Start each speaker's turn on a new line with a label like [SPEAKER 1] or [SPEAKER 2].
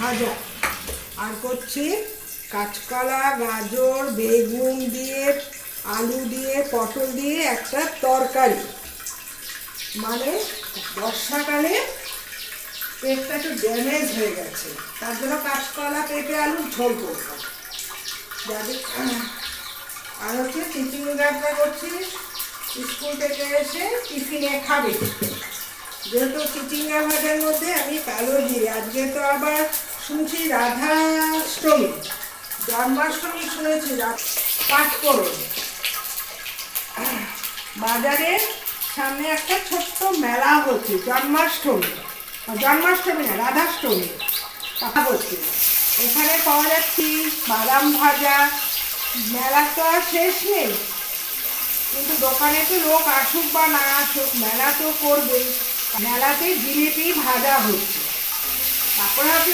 [SPEAKER 1] ভাজা, আর করছি কাঁচকলা, গাজর, বেগুন দিয়ে, আলু দিয়ে, পটল দিয়ে একটা তরকারি। মানে বর্ষাকালে পেটটা একটু ড্যামেজ হয়ে গেছে, তার জন্য কাঁচকলা, পেঁপে, আলুর ঝোল করতাম। যাদের আর হচ্ছে চিচিঙ্গা রান্না করছি, স্কুল থেকে এসে টিফিনে খাবে। যেহেতু চিচিঙ্গা ভাজার মধ্যে আমি কালো জিরে, আজকে তো আবার শুনছি রাধাষ্টমী, জন্মাষ্টমী শুনেছি, পাঁচফোড়ন। বাজারে সামনে একটা ছোট্ট মেলা হচ্ছে, জন্মাষ্টমী, জন্মাষ্টমী না, রাধাষ্টমী হচ্ছে। এখানে পাওয়া যাচ্ছে বাদাম ভাজা। মেলা তো আর শেষ নেই, কিন্তু দোকানে তো লোক আসুক বা না আসুক, মেলা তো করবেই। মেলাতে জিলিপি ভাজা হচ্ছে। তারপরে আপনি